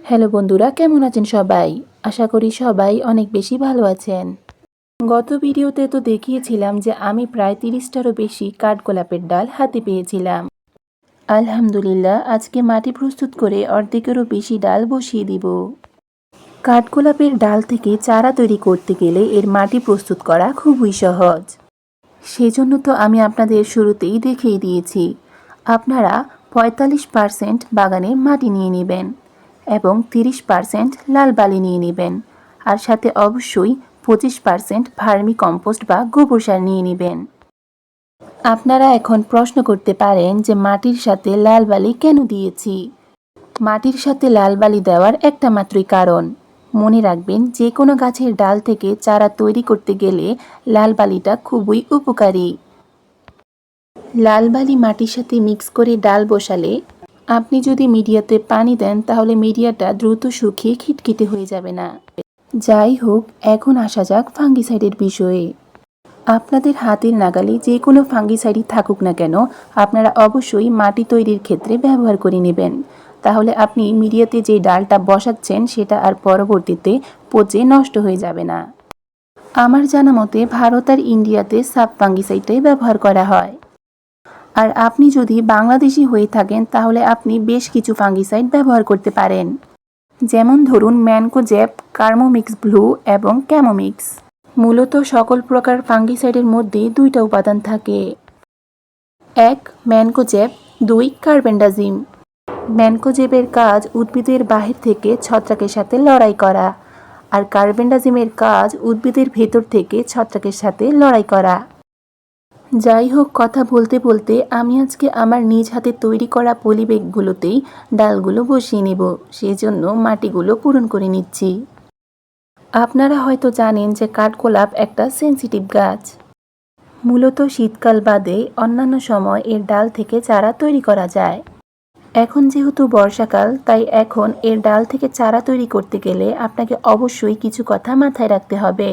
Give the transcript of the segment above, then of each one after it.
Hello বন্ধুরা, কেমন আছেন সবাই? আশা করি সবাই অনেক বেশি ভালো আছেন। গত ভিডিওতে তো দেখিয়েছিলাম যে আমি প্রায় 30টারও বেশি কাঠগোলাপের ডাল হাতে পেয়েছিলাম। আলহামদুলিল্লাহ, আজকে মাটি প্রস্তুত করে অর্ধেকেরও বেশি ডাল বসিয়ে দিব। কাঠগোলাপের ডাল থেকে চারা তৈরি করতে গেলে এর মাটি প্রস্তুত করা খুবই সহজ। সেজন্য তো আমি আপনাদের শুরুতেই দেখিয়ে দিয়েছি। আপনারা 45% বাগানে মাটি নিয়ে নেবেন এবং 30% লাল বালি নিয়ে নেবেন, আর সাথে অবশ্যই 25% ভার্মি কম্পোস্ট বা গোবর সার নিয়ে নেবেন। আপনারা এখন প্রশ্ন করতে পারেন যে মাটির সাথে লাল বালি কেন দিয়েছি। মাটির সাথে লাল বালি দেওয়ার একটা মাত্রই কারণ, মনে রাখবেন যে কোনো গাছের ডাল থেকে চারা তৈরি করতে গেলে লাল বালিটা খুবই উপকারী। লাল বালি মাটির সাথে মিক্স করে ডাল বসালে আপনি যদি মিডিয়াতে পানি দেন তাহলে মিডিয়াটা দ্রুত শুকিয়ে খিটখিটে হয়ে যাবে না। যাই হোক, এখন আসা যাক ফাঙ্গিসাইডের বিষয়ে। আপনাদের হাতের নাগালে যে কোনো ফাঙ্গিসাইডই থাকুক না কেন, আপনারা অবশ্যই মাটি তৈরির ক্ষেত্রে ব্যবহার করে নেবেন। তাহলে আপনি মিডিয়াতে যে ডালটা বসাচ্ছেন সেটা আর পরবর্তীতে পচে নষ্ট হয়ে যাবে না। আমার জানা মতে ভারত আর ইন্ডিয়াতে সাব ফাঙ্গিসাইডটাই ব্যবহার করা হয়। আর আপনি যদি বাংলাদেশি হয়ে থাকেন তাহলে আপনি বেশ কিছু ফাঙ্গিসাইড ব্যবহার করতে পারেন, যেমন ধরুন ম্যানকোজেব, কার্মোমিক্স ব্লু এবং ক্যামোমিক্স। মূলত সকল প্রকার ফাঙ্গিসাইডের মধ্যে দুইটা উপাদান থাকে, 1 ম্যানকোজেব, 2 কার্বেন্ডাজিম। ম্যানকোজেবের কাজ উদ্ভিদের বাহির থেকে ছত্রাকের সাথে লড়াই করা, আর কার্বেন্ডাজিমের কাজ উদ্ভিদের ভেতর থেকে ছত্রাকের সাথে লড়াই করা। যাই হোক, কথা বলতে বলতে আমি আজকে আমার নিজ হাতে তৈরি করা পলিব্যাগগুলোতেই ডালগুলো বসিয়ে নেব, সেজন্য মাটিগুলো পূরণ করে নিচ্ছি। আপনারা হয়তো জানেন যে কাঠগোলাপ একটা সেন্সিটিভ গাছ। মূলত শীতকাল বাদে অন্যান্য সময় এর ডাল থেকে চারা তৈরি করা যায়। এখন যেহেতু বর্ষাকাল, তাই এখন এর ডাল থেকে চারা তৈরি করতে গেলে আপনাকে অবশ্যই কিছু কথা মাথায় রাখতে হবে।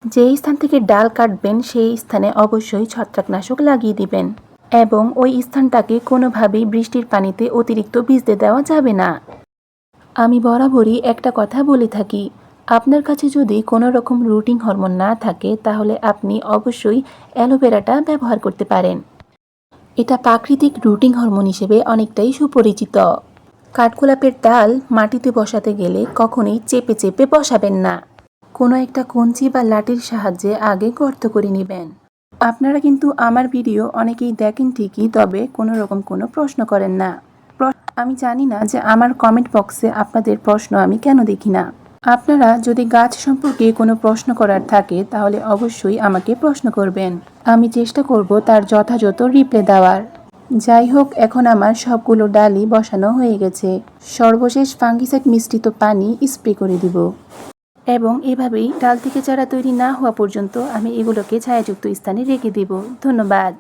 যেই স্থান থেকে ডাল কাটবেন সেই স্থানে অবশ্যই ছত্রাকনাশক লাগিয়ে দিবেন এবং ওই স্থানটাকে কোনোভাবেই বৃষ্টির পানিতে অতিরিক্ত ভিজতে দেওয়া যাবে না। আমি বরাবরই একটা কথা বলে থাকি, আপনার কাছে যদি কোনো রকম রুটিং হরমোন না থাকে তাহলে আপনি অবশ্যই অ্যালোভেরাটা ব্যবহার করতে পারেন। এটা প্রাকৃতিক রুটিং হরমোন হিসেবে অনেকটাই সুপরিচিত। কাঠগোলাপের ডাল মাটিতে বসাতে গেলে কখনোই চেপে চেপে বসাবেন না। কোনো একটা কঞ্চি বা লাঠির সাহায্যে আগে গর্ত করে নেবেন। আপনারা কিন্তু আমার ভিডিও অনেকেই দেখেন ঠিকই, তবে কোনো রকম কোনো প্রশ্ন করেন না। আমি জানি না যে আমার কমেন্ট বক্সে আপনাদের প্রশ্ন আমি কেন দেখি না। আপনারা যদি গাছ সম্পর্কে কোনো প্রশ্ন করার থাকে তাহলে অবশ্যই আমাকে প্রশ্ন করবেন, আমি চেষ্টা করব তার যথাযথ রিপ্লাই দেওয়ার। যাই হোক, এখন আমার সবগুলো ডালই বসানো হয়ে গেছে। সর্বশেষ ফাঙ্গিসাইড মিশ্রিত পানি স্প্রে করে দিব এবং এভাবেই ডাল থেকে চারা তৈরি না হওয়া পর্যন্ত আমি এগুলোকে ছায়াযুক্ত স্থানে রেখে দেব। ধন্যবাদ।